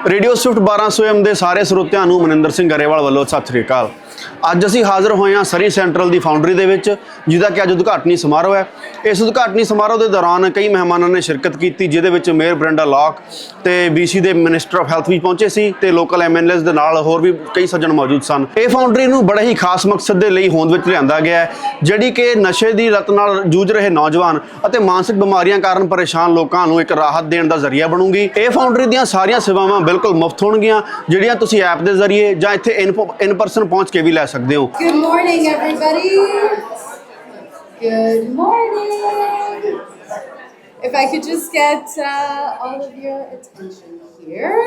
Radio Swift 1200 M ਦੇ ਸਾਰੇ ਸਰੋਤਿਆਂ ਨੂੰ ਮਨਿੰਦਰ ਸਿੰਘ ਗਰੇਵਾਲ ਵੱਲੋਂ ਸਤਿ ਸ੍ਰੀ ਅਕਾਲ। ਅੱਜ ਅਸੀਂ ਹਾਜ਼ਰ ਹੋਏ ਹਾਂ ਸਰੀ ਸੈਂਟਰਲ ਦੀ ਫਾਊਂਡਰੀ ਦੇ ਵਿੱਚ, ਜਿਹਦਾ ਕਿ ਅੱਜ ਉਦਘਾਟਨੀ ਸਮਾਰੋਹ ਹੈ। ਇਸ ਉਦਘਾਟਨੀ ਸਮਾਰੋਹ ਦੇ ਦੌਰਾਨ ਕਈ ਮਹਿਮਾਨਾਂ ਨੇ ਸ਼ਿਰਕਤ ਕੀਤੀ, ਜਿਹਦੇ ਵਿੱਚ ਮੇਅਰ ਬ੍ਰੈਂਡਾ ਲੌਕ ਤੇ BC ਦੇ ਮਿਨਿਸਟਰ ਆਫ ਹੈਲਥ ਵੀ ਪਹੁੰਚੇ ਸੀ ਤੇ ਲੋਕਲ MLAs ਦੇ ਨਾਲ ਹੋਰ ਵੀ ਕਈ ਸੱਜਣ ਮੌਜੂਦ ਸਨ। ਇਹ ਫਾਊਂਡਰੀ ਨੂੰ ਬੜੇ ਹੀ ਖਾਸ ਮਕਸਦ ਦੇ ਲਈ ਹੋਂਦ ਵਿੱਚ ਲਿਆਂਦਾ ਗਿਆ ਹੈ, ਜਿਹੜੀ ਕਿ ਨਸ਼ੇ ਦੀ ਲਤ ਨਾਲ ਜੂਝ ਰਹੇ ਨੌਜਵਾਨ ਅਤੇ ਮਾਨਸਿਕ ਬਿਮਾਰੀਆਂ ਕਾਰਨ ਪਰੇਸ਼ਾਨ ਲੋਕਾਂ ਨੂੰ ਇੱਕ ਰਾਹਤ ਦੇਣ ਦਾ ਜ਼ਰੀਆ ਬਣੂਗੀ। ਇਹ ਫਾਊਂਡਰੀ ਦੀਆਂ ਸਾਰੀਆਂ ਸੇਵਾਵਾਂ ਬਿਲਕੁਲ ਮੁਫਤ ਹੋਣਗੀਆਂ, ਜਿਹੜੀਆਂ ਤੁਸੀਂ ਐਪ ਦੇ ਜ਼ਰੀਏ ਜਾਂ ਇੱਥੇ ਇਨ ਪਰਸਨ ਪਹੁੰਚ ਕੇ ਵੀ ਲੈ ਸਕਦੇ ਹੋ। Good morning, everybody. Good morning. If I could just get all of your attention here.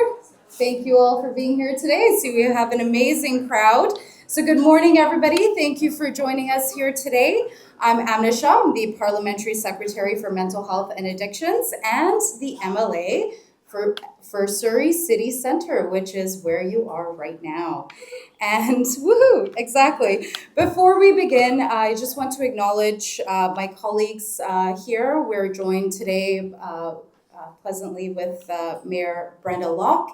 Thank you all for being here today. I see we have an amazing crowd. So good morning, everybody. Thank you for joining us here today. I'm Amna Shah. I'm the Parliamentary Secretary for Mental Health and Addictions and the MLA for Surrey City Centre, which is where you are right now. And woohoo, exactly. Before we begin, I just want to acknowledge my colleagues here. We're joined today pleasantly with Mayor Brenda Locke.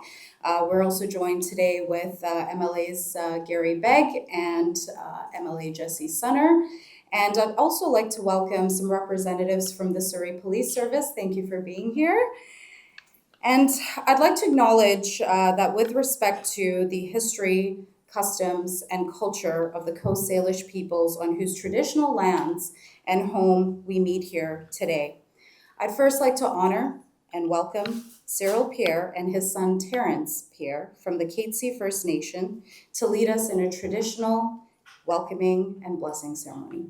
We're also joined today with MLAs Gary Begg and MLA Jesse Sunner. And I'd also like to welcome some representatives from the Surrey Police Service. Thank you for being here. And I'd like to acknowledge that with respect to the history, customs, and culture of the Coast Salish peoples on whose traditional lands and home we meet here today, I'd first like to honor and welcome Cyril Pierre and his son Terrence Pierre from the Katzie First Nation to lead us in a traditional welcoming and blessing ceremony.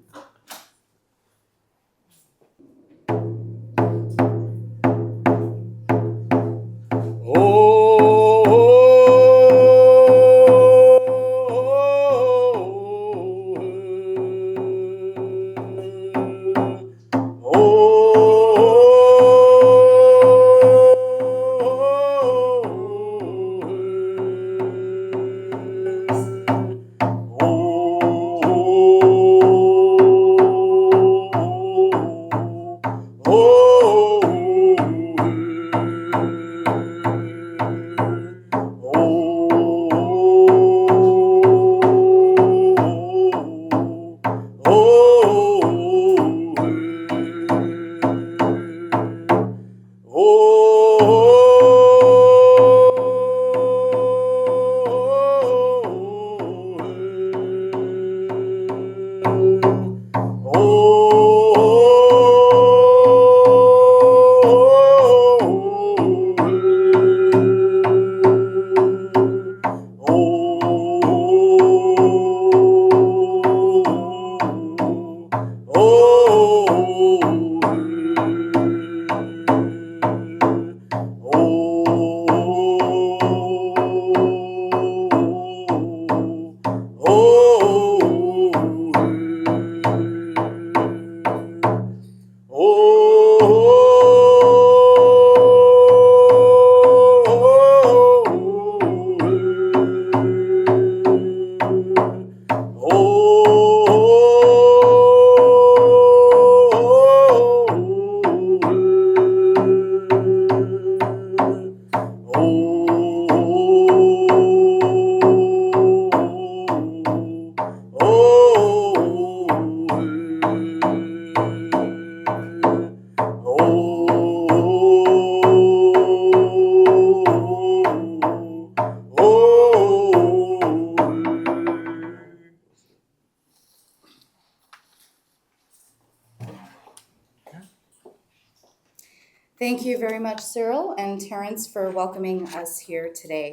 Thank you very much, Cyril and Terrence, for welcoming us here today.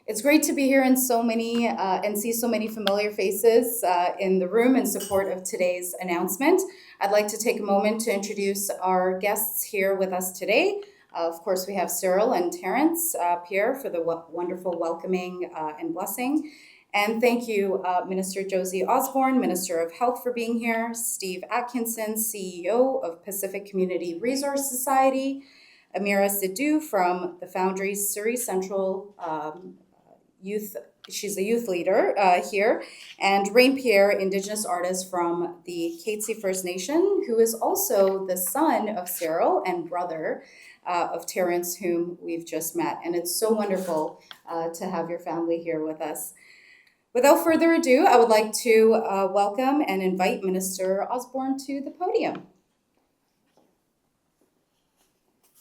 It's great to be here and see so many familiar faces in the room in support of today's announcement. I'd like to take a moment to introduce our guests here with us today. Of course, we have Cyril and Terrence Pierre for the wonderful welcoming and blessing. And thank you, Minister Josie Osborne, Minister of Health, for being here, Steve Atkinson, CEO of Pacific Community Resource Society, Amira Sidhu from the Foundry Surrey Central Youth, she's a youth leader here, and Rain Pierre, Indigenous artist from the Katzie First Nation, who is also the son of Cyril and brother of Terrence, whom we've just met. And it's so wonderful to have your family here with us. Without further ado, I would like to welcome and invite Minister Osborne to the podium.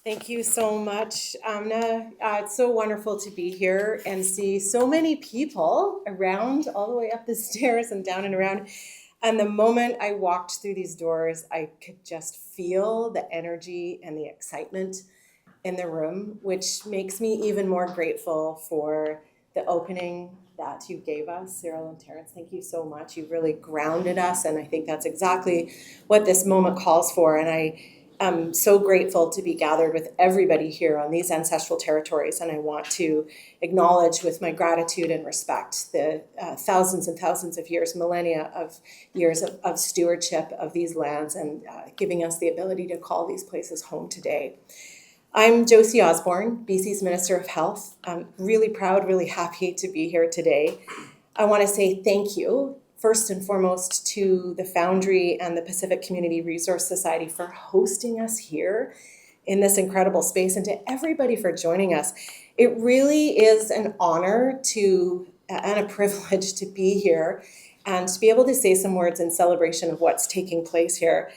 Thank you so much, Amna. It's so wonderful to be here and see so many people around, all the way up the stairs and down and around. And the moment I walked through these doors, I could just feel the energy and the excitement in the room, which makes me even more grateful for the opening that you gave us, Cyril and Terrence. Thank you so much. You really grounded us, and I think that's exactly what this moment calls for. And I'm so grateful to be gathered with everybody here on these ancestral territories, and I want to acknowledge with my gratitude and respect the thousands and thousands of years, millennia of years of stewardship of these lands and giving us the ability to call these places home today. I'm Josie Osborne, BC's Minister of Health. I'm really proud, really happy to be here today. I want to say thank you, first and foremost, to the Foundry and the Pacific Community Resource Society for hosting us here in this incredible space, and to everybody for joining us. It really is an honor and a privilege to be here and to be able to say some words in celebration of what's taking place here.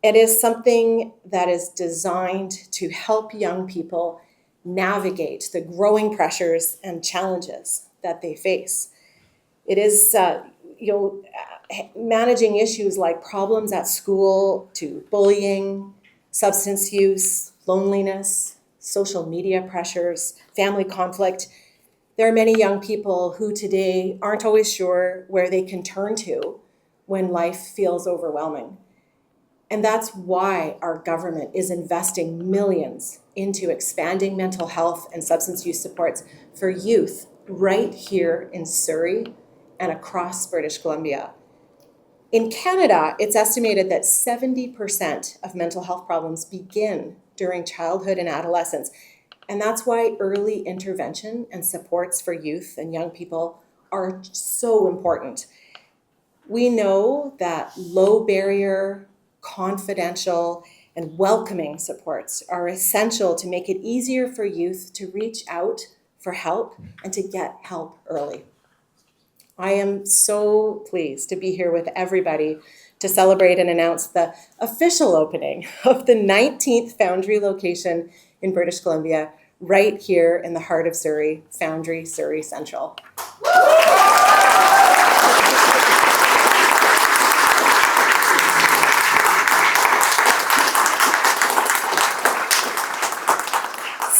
It is something that is designed to help young people navigate the growing pressures and challenges that they face. It is managing issues like problems at school, to bullying, substance use, loneliness, social media pressures, family conflict. There are many young people who today aren't always sure where they can turn to when life feels overwhelming. And that's why our government is investing millions into expanding mental health and substance use supports for youth right here in Surrey and across British Columbia. In Canada, it's estimated that 70% of mental health problems begin during childhood and adolescence. And that's why early intervention and supports for youth and young people are so important. We know that low barrier, confidential, and welcoming supports are essential to make it easier for youth to reach out for help and to get help early. I am so pleased to be here with everybody to celebrate and announce the official opening of the 19th Foundry location in British Columbia, right here in the heart of Surrey, Foundry Surrey Central.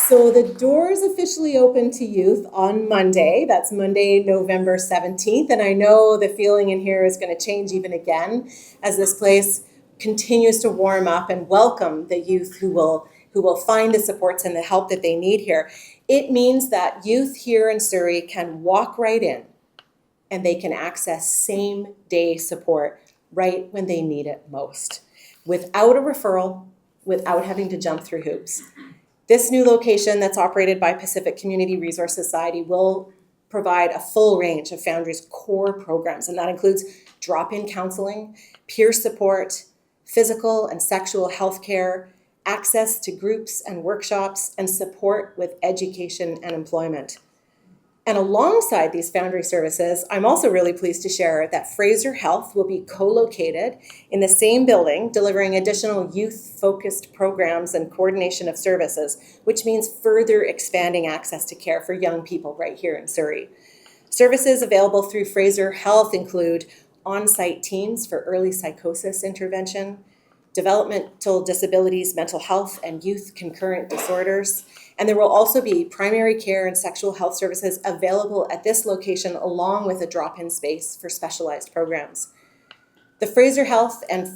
So the doors officially open to youth on Monday. That's Monday, November 17th. And I know the feeling in here is going to change even again as this place continues to warm up and welcome the youth who will find the supports and the help that they need here. It means that youth here in Surrey can walk right in and they can access same-day support right when they need it most, without a referral, without having to jump through hoops. This new location that's operated by Pacific Community Resource Society will provide a full range of Foundry's core programs, and that includes drop-in counseling, peer support, physical and sexual health care, access to groups and workshops, and support with education and employment. And alongside these Foundry services, I'm also really pleased to share that Fraser Health will be co-located in the same building, delivering additional youth-focused programs and coordination of services, which means further expanding access to care for young people right here in Surrey. Services available through Fraser Health include on-site teams for early psychosis intervention, developmental disabilities, mental health, and youth concurrent disorders. And there will also be primary care and sexual health services available at this location, along with a drop-in space for specialized programs. The Fraser Health and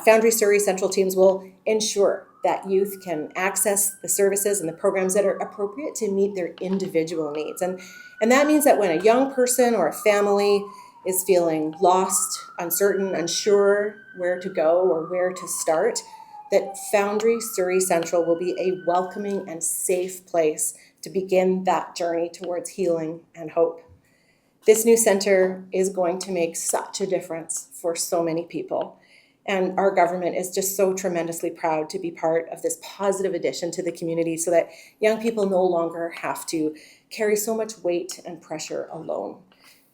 Foundry Surrey Central teams will ensure that youth can access the services and the programs that are appropriate to meet their individual needs. And that means that when a young person or a family is feeling lost, uncertain, unsure where to go or where to start, that Foundry Surrey Central will be a welcoming and safe place to begin that journey towards healing and hope. This new center is going to make such a difference for so many people. And our government is just so tremendously proud to be part of this positive addition to the community so that young people no longer have to carry so much weight and pressure alone.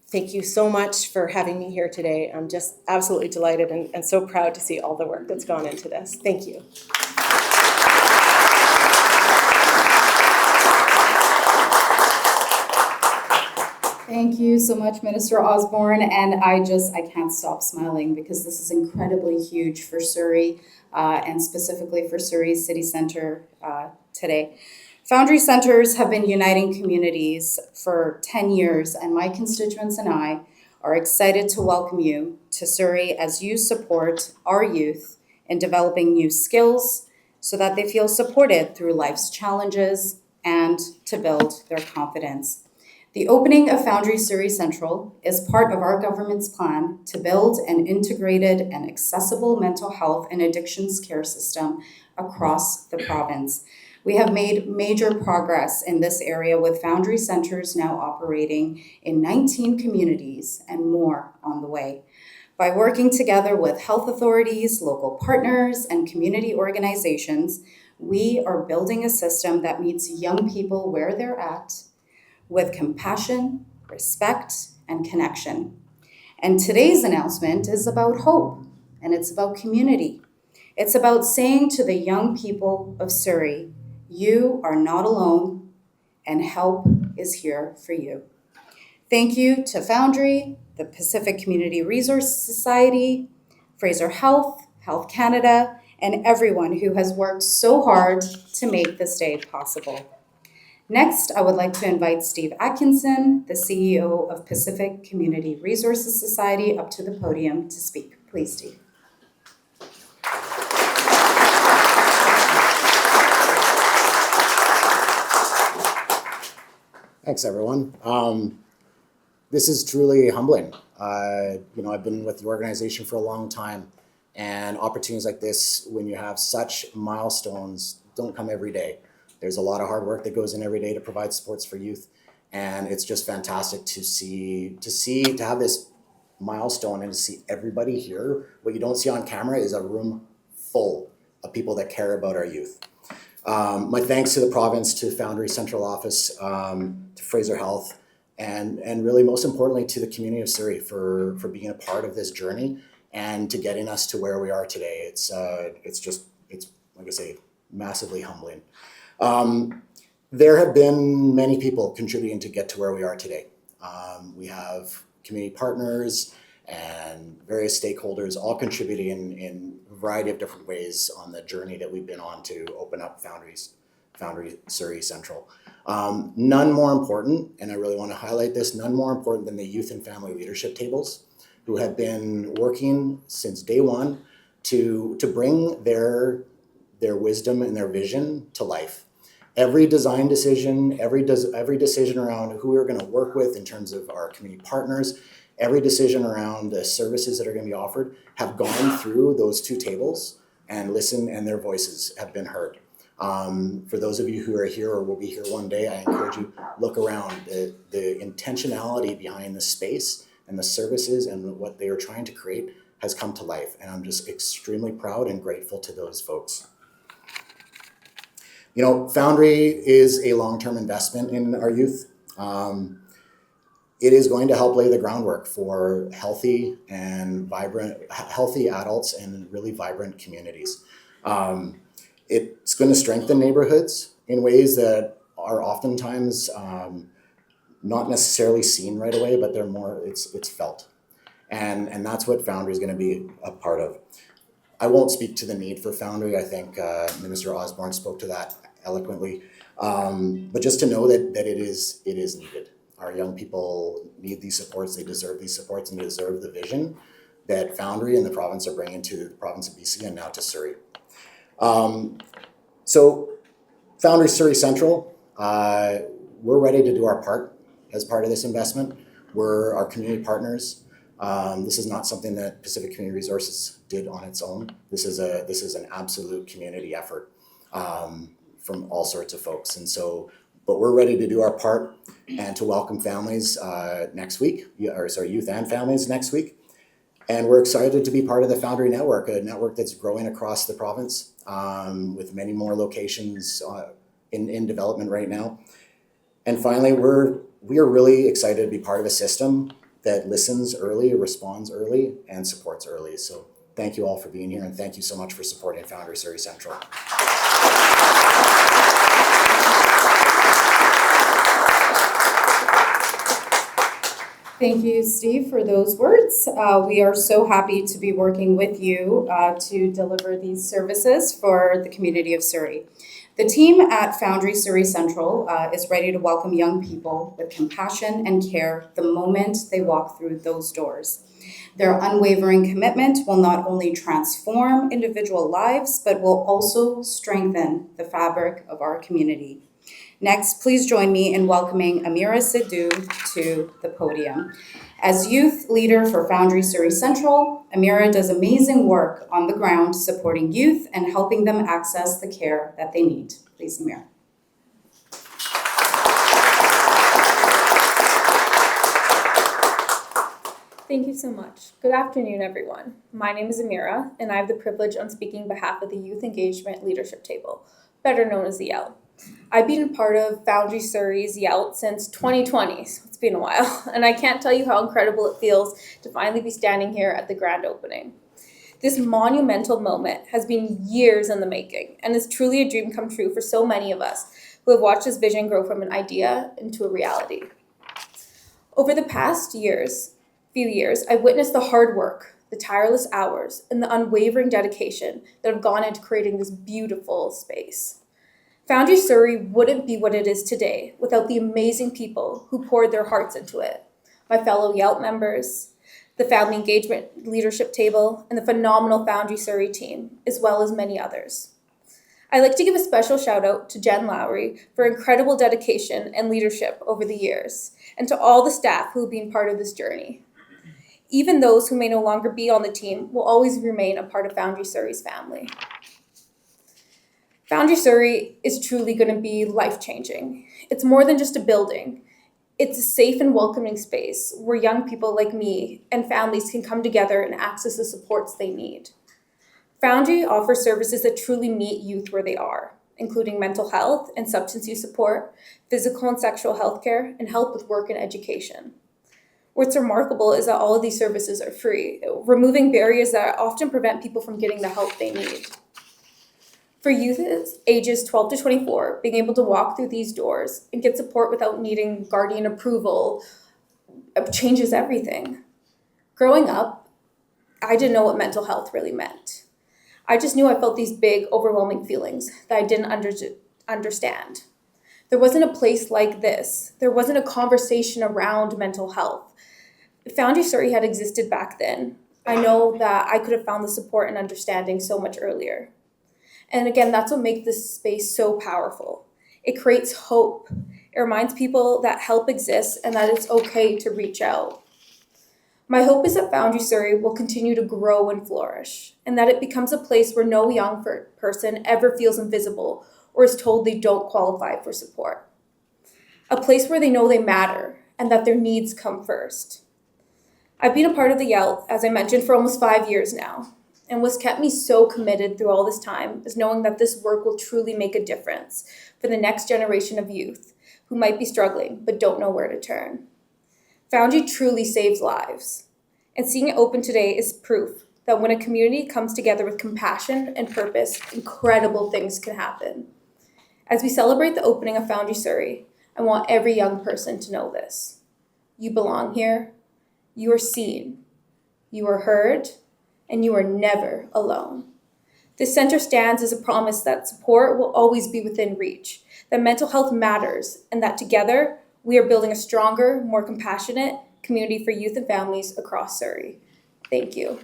Thank you so much for having me here today. I'm just absolutely delighted and so proud to see all the work that's gone into this. Thank you. Thank you so much, Minister Osborne, and I can't stop smiling because this is incredibly huge for Surrey and specifically for Surrey City Centre today. Foundry Centres have been uniting communities for 10 years, and my constituents and I are excited to welcome you to Surrey as you support our youth in developing new skills so that they feel supported through life's challenges and to build their confidence. The opening of Foundry Surrey Central is part of our government's plan to build an integrated and accessible mental health and addictions care system across the province. We have made major progress in this area with Foundry Centres now operating in 19 communities and more on the way. By working together with health authorities, local partners, and community organizations, we are building a system that meets young people where they're at, with compassion, respect, and connection. And today's announcement is about hope, and it's about community. It's about saying to the young people of Surrey, you are not alone, and help is here for you. Thank you to Foundry, the Pacific Community Resource Society, Fraser Health, Health Canada, and everyone who has worked so hard to make this day possible. Next, I would like to invite Steve Atkinson, the CEO of Pacific Community Resources Society, up to the podium to speak. Please, Steve. Thanks, everyone. This is truly humbling. I've been with the organization for a long time, and opportunities like this, when you have such milestones, don't come every day. There's a lot of hard work that goes in every day to provide supports for youth, and it's just fantastic to have this milestone and to see everybody here. What you don't see on camera is a room full of people that care about our youth. My thanks to the province, to Foundry Central Office, to Fraser Health, and really most importantly to the community of Surrey for being a part of this journey and to getting us to where we are today. It's like I say, massively humbling. There have been many people contributing to get to where we are today. We have community partners and various stakeholders all contributing in a variety of different ways on the journey that we've been on to open up Foundry Surrey Central. None more important, and I really want to highlight this, none more important than the youth and family leadership tables, who have been working since day one to bring their wisdom and their vision to life. Every design decision, every decision around who we're going to work with in terms of our community partners, every decision around the services that are going to be offered have gone through those two tables and listened, and their voices have been heard. For those of you who are here or will be here one day, I encourage you, look around. The intentionality behind the space and the services and what they are trying to create has come to life, and I'm just extremely proud and grateful to those folks. Foundry is a long-term investment in our youth. It is going to help lay the groundwork for healthy adults and really vibrant communities. It's going to strengthen neighborhoods in ways that are oftentimes not necessarily seen right away, but it's felt. And that's what Foundry is going to be a part of. I won't speak to the need for Foundry. I think Minister Osborne spoke to that eloquently. But just to know that it is needed. Our young people need these supports. They deserve these supports, and they deserve the vision that Foundry and the province are bringing to the province of BC and now to Surrey. So Foundry Surrey Central, we're ready to do our part as part of this investment. We're our community partners. This is not something that Pacific Community Resources did on its own. This is an absolute community effort from all sorts of folks. But we're ready to do our part and to welcome families next week, youth and families next week. And we're excited to be part of the Foundry network, a network that's growing across the province with many more locations in development right now. And finally, we are really excited to be part of a system that listens early, responds early, and supports early. So thank you all for being here, and thank you so much for supporting Foundry Surrey Central. Thank you, Steve, for those words. We are so happy to be working with you to deliver these services for the community of Surrey. The team at Foundry Surrey Central is ready to welcome young people with compassion and care the moment they walk through those doors. Their unwavering commitment will not only transform individual lives, but will also strengthen the fabric of our community. Next, please join me in welcoming Amira Sidhu to the podium. As youth leader for Foundry Surrey Central, Amira does amazing work on the ground supporting youth and helping them access the care that they need. Please, Amira. Thank you so much. Good afternoon, everyone. My name is Amira, and I have the privilege on speaking on behalf of the Youth Engagement Leadership Table, better known as the YELT. I've been a part of Foundry Surrey's YELT since 2020, so it's been a while, and I can't tell you how incredible it feels to finally be standing here at the grand opening. This monumental moment has been years in the making, and is truly a dream come true for so many of us who have watched this vision grow from an idea into a reality. Over the past few years, I've witnessed the hard work, the tireless hours, and the unwavering dedication that have gone into creating this beautiful space. Foundry Surrey wouldn't be what it is today without the amazing people who poured their hearts into it. My fellow YELT members, the Family Engagement Leadership Table, and the phenomenal Foundry Surrey team, as well as many others. I'd like to give a special shout out to Jen Lowry for incredible dedication and leadership over the years, and to all the staff who have been part of this journey. Even those who may no longer be on the team will always remain a part of Foundry Surrey's family. Foundry Surrey is truly going to be life-changing. It's more than just a building. It's a safe and welcoming space where young people like me and families can come together and access the supports they need. Foundry offers services that truly meet youth where they are, including mental health and substance use support, physical and sexual health care, and help with work and education. What's remarkable is that all of these services are free, removing barriers that often prevent people from getting the help they need. For youth ages 12 to 24, being able to walk through these doors and get support without needing guardian approval changes everything. Growing up, I didn't know what mental health really meant. I just knew I felt these big, overwhelming feelings that I didn't understand. There wasn't a place like this. There wasn't a conversation around mental health. Foundry Surrey had existed back then. I know that I could have found the support and understanding so much earlier. And again, that's what makes this space so powerful. It creates hope. It reminds people that help exists and that it's okay to reach out. My hope is that Foundry Surrey will continue to grow and flourish, and that it becomes a place where no young person ever feels invisible or is told they don't qualify for support. A place where they know they matter and that their needs come first. I've been a part of the YELT, as I mentioned, for almost 5 years now. And what's kept me so committed through all this time is knowing that this work will truly make a difference for the next generation of youth who might be struggling but don't know where to turn. Foundry truly saves lives. And seeing it open today is proof that when a community comes together with compassion and purpose, incredible things can happen. As we celebrate the opening of Foundry Surrey, I want every young person to know this. You belong here. You are seen. You are heard. And you are never alone. This center stands as a promise that support will always be within reach, that mental health matters, and that together we are building a stronger, more compassionate community for youth and families across Surrey. Thank you.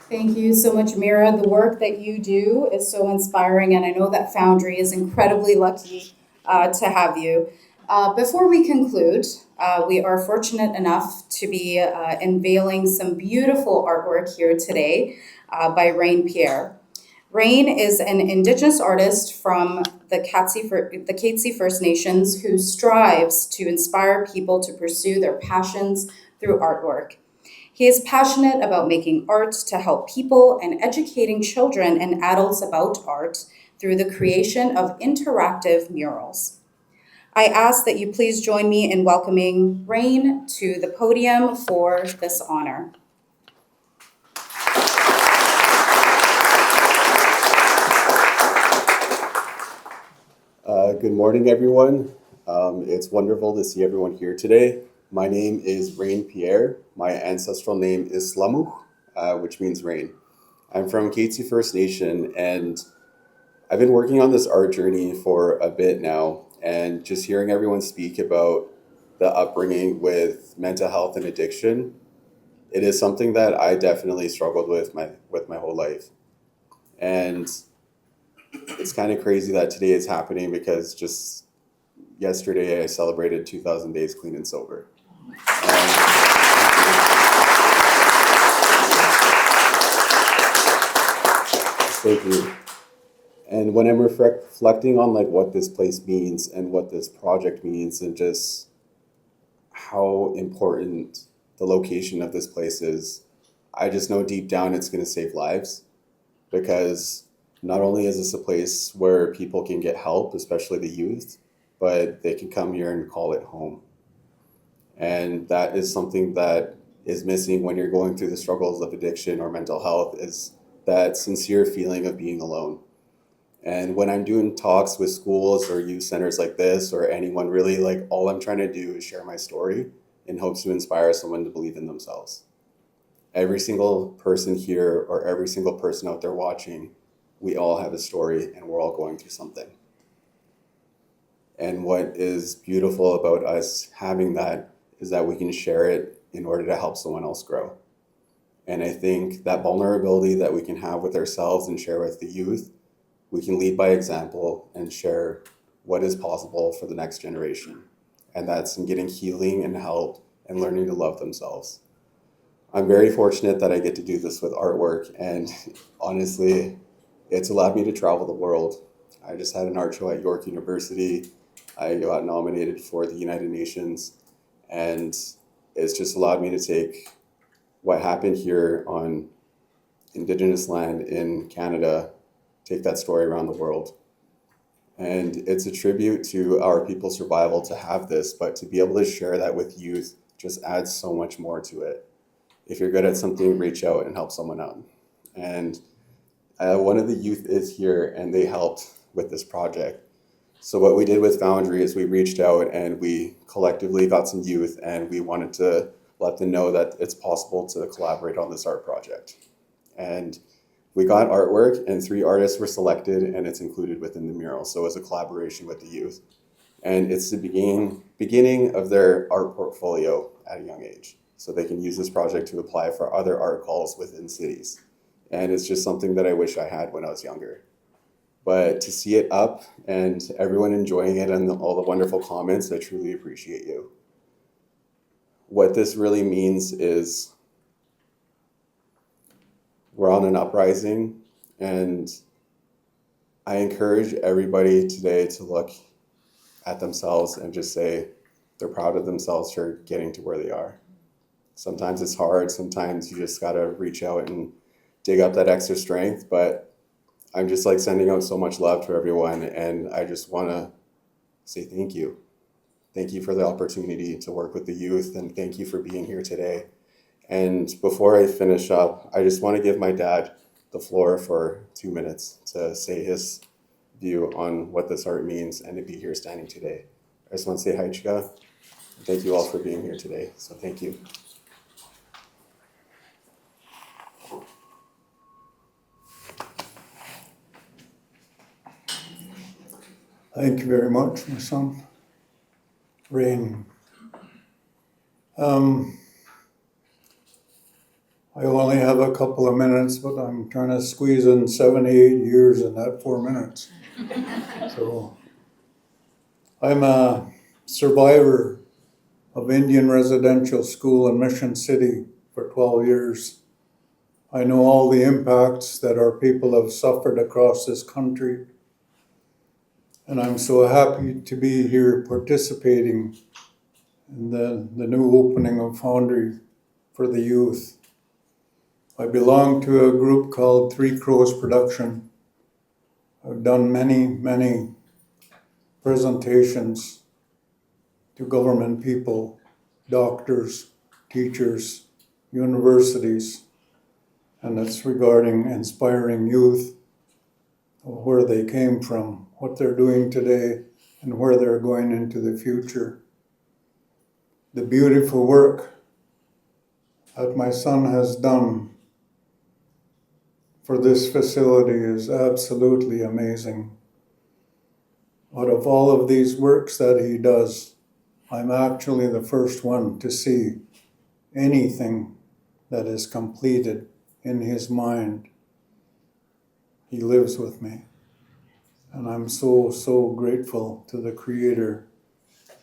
Thank you so much, Mira. The work that you do is so inspiring, and I know that Foundry is incredibly lucky to have you. Before we conclude, we are fortunate enough to be unveiling some beautiful artwork here today by Rain Pierre. Rain is an Indigenous artist from the Katzie First Nations who strives to inspire people to pursue their passions through artwork. He is passionate about making art to help people and educating children and adults about art through the creation of interactive murals. I ask that you please join me in welcoming Rain to the podium for this honor. Good morning, everyone. It's wonderful to see everyone here today. My name is Rain Pierre. My ancestral name is Slamuch, which means rain. I'm from Katzie First Nation, and I've been working on this art journey for a bit now, and just hearing everyone speak about the upbringing with mental health and addiction, it is something that I definitely struggled with my whole life. And it's kind of crazy that today is happening because just yesterday I celebrated 2,000 days clean and sober. Thank you. And when I'm reflecting on like what this place means and what this project means and just how important the location of this place is, I just know deep down it's going to save lives, because not only is this a place where people can get help, especially the youth, but they can come here and call it home. And that is something that is missing when you're going through the struggles of addiction or mental health, is that sincere feeling of being alone. And when I'm doing talks with schools or youth centers like this, or anyone really, like, all I'm trying to do is share my story in hopes to inspire someone to believe in themselves. Every single person here or every single person out there watching, we all have a story and we're all going through something. And what is beautiful about us having that is that we can share it in order to help someone else grow. And I think that vulnerability that we can have with ourselves and share with the youth, we can lead by example and share what is possible for the next generation. And that's in getting healing and help and learning to love themselves. I'm very fortunate that I get to do this with artwork, and honestly, it's allowed me to travel the world. I just had an art show at York University. I got nominated for the United Nations, and it's just allowed me to take what happened here on Indigenous land in Canada, take that story around the world. And it's a tribute to our people's survival to have this, but to be able to share that with youth just adds so much more to it. If you're good at something, reach out and help someone out. And one of the youth is here, and they helped with this project. So what we did with Foundry is we reached out and we collectively got some youth, and we wanted to let them know that it's possible to collaborate on this art project. And we got artwork, and 3 artists were selected, and it's included within the mural. So it was a collaboration with the youth. And it's the beginning of their art portfolio at a young age. So they can use this project to apply for other art calls within cities. And it's just something that I wish I had when I was younger. But to see it up and everyone enjoying it and all the wonderful comments, I truly appreciate you. What this really means is we're on an uprising, and I encourage everybody today to look at themselves and just say they're proud of themselves for getting to where they are. Sometimes it's hard, sometimes you just gotta reach out and dig up that extra strength, but I'm just like sending out so much love to everyone, and I just wanna say thank you. Thank you for the opportunity to work with the youth, and thank you for being here today. And before I finish up, I just wanna give my dad the floor for 2 minutes to say his view on what this art means and to be here standing today. I just wanna say hi, Chica. Thank you all for being here today, so thank you. Thank you very much, my son. Rain. I only have a couple of minutes, but I'm trying to squeeze in 78 years in that 4 minutes. So I'm a survivor of Indian residential school in Mission City for 12 years. I know all the impacts that our people have suffered across this country. And I'm so happy to be here participating in the new opening of Foundry for the youth. I belong to a group called Three Crows Production. I've done many presentations to government people, doctors, teachers, universities, and it's regarding inspiring youth, where they came from, what they're doing today, and where they're going into the future. The beautiful work that my son has done for this facility is absolutely amazing. Out of all of these works that he does, I'm actually the first one to see anything that is completed in his mind. He lives with me. And I'm so grateful to the Creator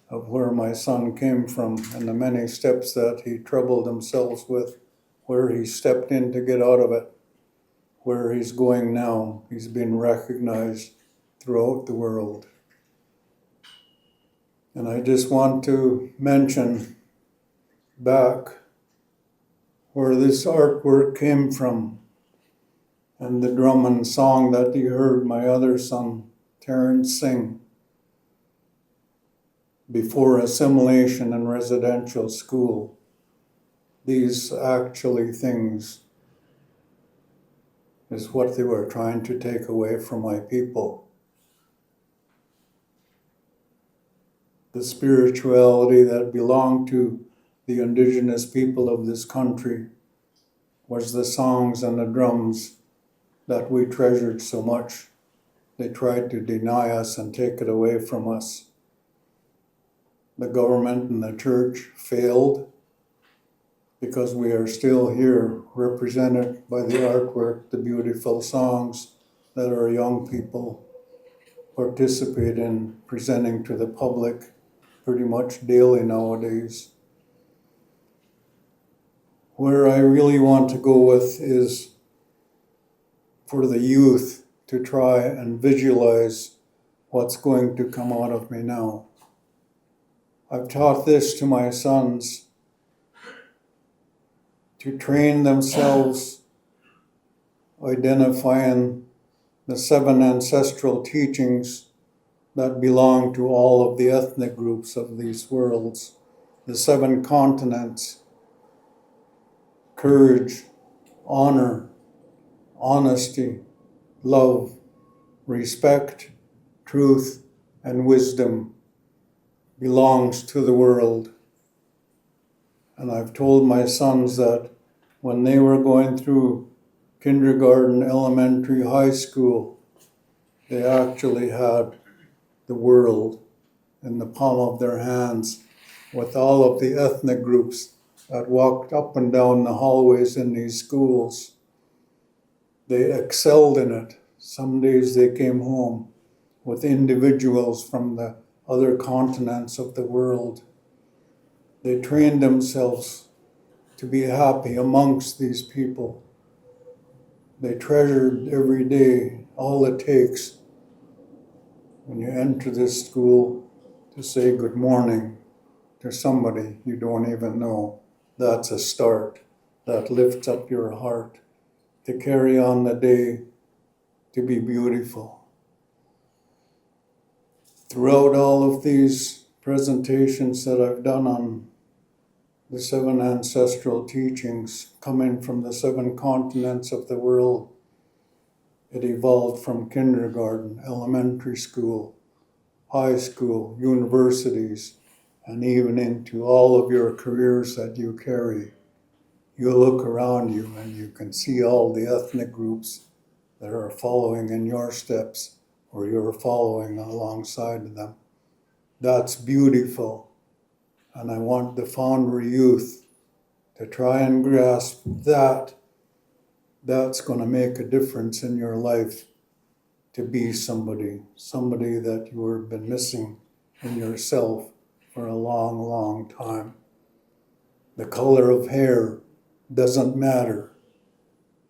of where my son came from and the many steps that he troubled himself with, where he stepped in to get out of it, where he's going now. He's been recognized throughout the world. And I just want to mention back where this artwork came from and the drum and song that you heard my other son, Terrence, sing before assimilation in residential school. These actually things is what they were trying to take away from my people. The spirituality that belonged to the indigenous people of this country was the songs and the drums that we treasured so much. They tried to deny us and take it away from us. The government and the church failed because we are still here, represented by the artwork, the beautiful songs that our young people participate in, presenting to the public pretty much daily nowadays. Where I really want to go with is for the youth to try and visualize what's going to come out of me now. I've taught this to my sons to train themselves identifying the 7 ancestral teachings that belong to all of the ethnic groups of these worlds, the 7 continents: courage, honor, honesty, love, respect, truth, and wisdom belongs to the world. And I've told my sons that when they were going through kindergarten, elementary, high school, they actually had the world in the palm of their hands, with all of the ethnic groups that walked up and down the hallways in these schools. They excelled in it. Some days they came home with individuals from the other continents of the world. They trained themselves to be happy amongst these people. They treasured every day all it takes when you enter this school to say good morning to somebody you don't even know. That's a start. That lifts up your heart to carry on the day, to be beautiful. Throughout all of these presentations that I've done on the 7 ancestral teachings coming from the 7 continents of the world, it evolved from kindergarten, elementary school, high school, universities, and even into all of your careers that you carry. You look around you and you can see all the ethnic groups that are following in your steps, or you're following alongside of them. That's beautiful. And I want the Foundry youth to try and grasp that. That's going to make a difference in your life, to be somebody that you have been missing in yourself for a long time. The color of hair doesn't matter.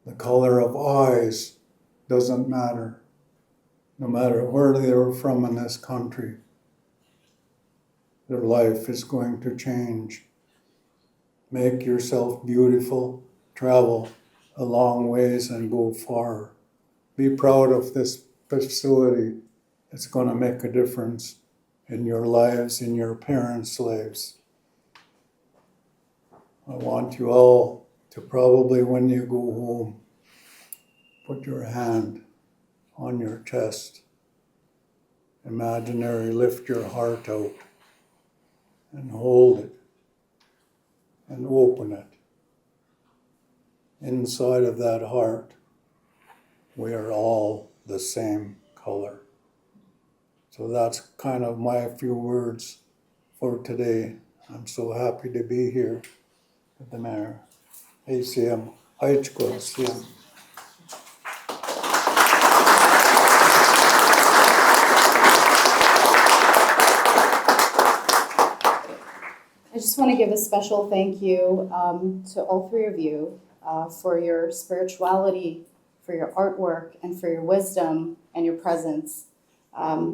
The color of eyes doesn't matter, no matter where they're from in this country. Their life is going to change. Make yourself beautiful, travel a long ways and go far. Be proud of this facility. It's going to make a difference in your lives, in your parents' lives. I want you all to probably, when you go home, put your hand on your chest. Imaginary, lift your heart out and hold it and open it. Inside of that heart, we are all the same color. So that's kind of my few words for today. I'm so happy to be here with the mayor. ACM, ACM. I just want to give a special thank you to all three of you for your spirituality, for your artwork, and for your wisdom and your presence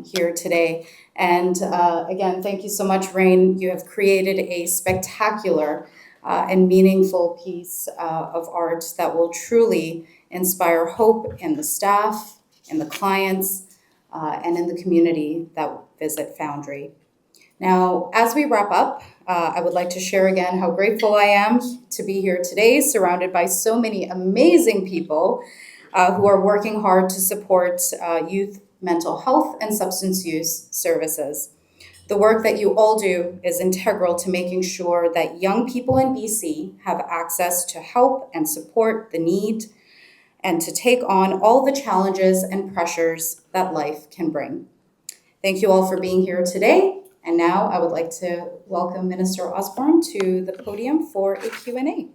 here today. And again, thank you so much, Rain. You have created a spectacular and meaningful piece of art that will truly inspire hope in the staff, in the clients, and in the community that visit Foundry. Now, as we wrap up, I would like to share again how grateful I am to be here today, surrounded by so many amazing people who are working hard to support youth mental health and substance use services. The work that you all do is integral to making sure that young people in BC have access to help and support the need and to take on all the challenges and pressures that life can bring. Thank you all for being here today. And now I would like to welcome Minister Osborne to the podium for a Q&A.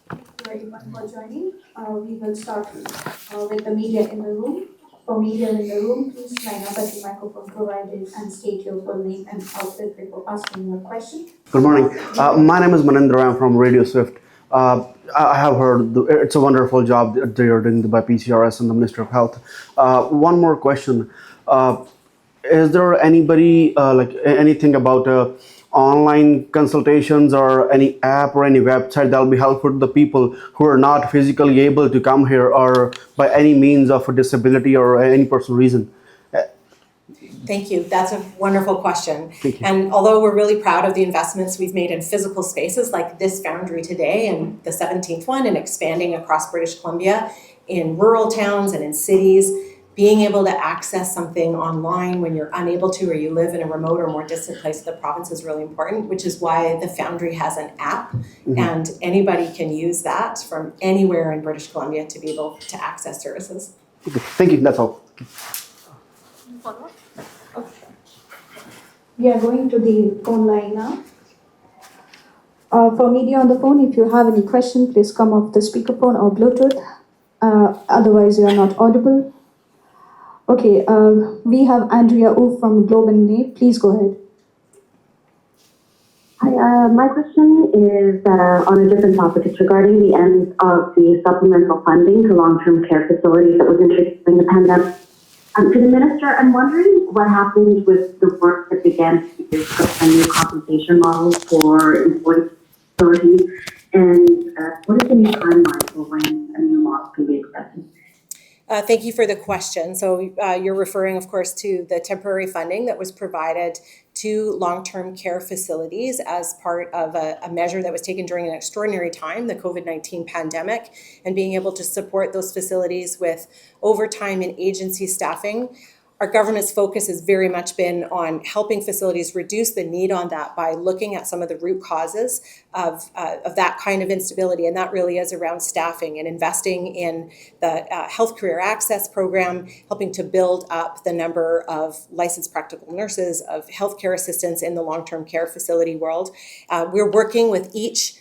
Thank you very much for joining. We will start with the media in the room. For media in the room, please line up at the microphone provided and state your full name and outfit before asking your question. Good morning. My name is Manindra. I'm from Radio Swift. I have heard it's a wonderful job that you're doing by PCRS and the Minister of Health. One more question. Is there anybody, anything about online consultations or any app or any website that will be helpful to the people who are not physically able to come here or by any means of a disability or any personal reason? Thank you. That's a wonderful question. Thank you. And although we're really proud of the investments we've made in physical spaces like this Foundry today and the 17th one and expanding across British Columbia in rural towns and in cities, being able to access something online when you're unable to or you live in a remote or more distant place of the province is really important, which is why the Foundry has an app and anybody can use that from anywhere in British Columbia to be able to access services. Okay. Thank you. That's all. Okay. We are going to the phone line now. For media on the phone, if you have any question, please come off the speakerphone or Bluetooth. Otherwise, you are not audible. Okay, we have Andrea Wu from Globe and Nay. Please go ahead. Hi, my question is on a different topic. It's regarding the end of the supplemental funding to long-term care facilities that was introduced during the pandemic. To the Minister, I'm wondering what happened with the work that began to use a new compensation model for employee facilities, and what is the new timeline for when a new model can be expected? Thank you for the question. So you're referring, of course, to the temporary funding that was provided to long-term care facilities as part of a measure that was taken during an extraordinary time, the COVID-19 pandemic, and being able to support those facilities with overtime and agency staffing. Our government's focus has very much been on helping facilities reduce the need on that by looking at some of the root causes of that kind of instability. And that really is around staffing and investing in the Health Career Access Program, helping to build up the number of licensed practical nurses, of healthcare assistants in the long-term care facility world. We're working with each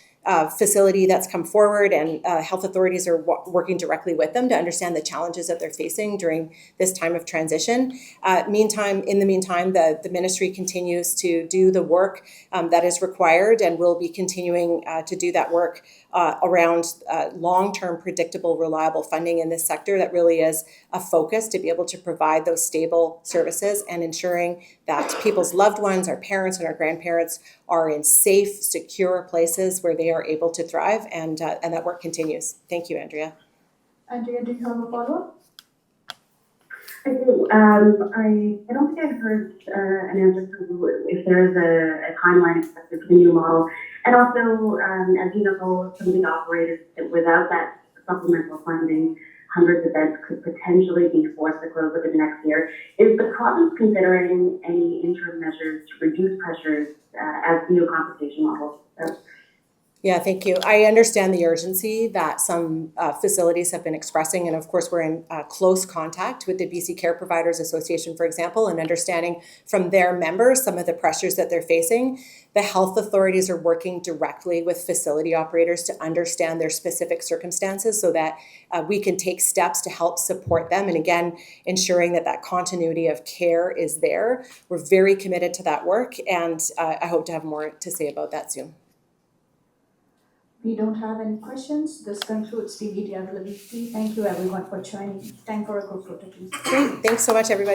facility that's come forward, and health authorities are working directly with them to understand the challenges that they're facing during this time of transition. In the meantime, the ministry continues to do the work that is required, and will be continuing to do that work around long-term, predictable, reliable funding in this sector. That really is a focus to be able to provide those stable services and ensuring that people's loved ones, our parents and our grandparents, are in safe, secure places where they are able to thrive, and that work continues. Thank you, Andrea. Andrea, do you have a follow-up? I do. I don't think I heard an answer to if there is a timeline expected for the new model. And also, as you know, some of the operators, without that supplemental funding, hundreds of beds could potentially be forced to close within the next year. Is the province considering any interim measures to reduce pressures as the new compensation model? Yeah, thank you. I understand the urgency that some facilities have been expressing, and of course, we're in close contact with the BC Care Providers Association, for example, and understanding from their members some of the pressures that they're facing. The health authorities are working directly with facility operators to understand their specific circumstances so that we can take steps to help support them. And again, ensuring that that continuity of care is there. We're very committed to that work, and I hope to have more to say about that soon. We don't have any questions. This concludes the media availability. Thank you everyone for joining. Time for a group photo, please. Great. Thanks so much, everybody.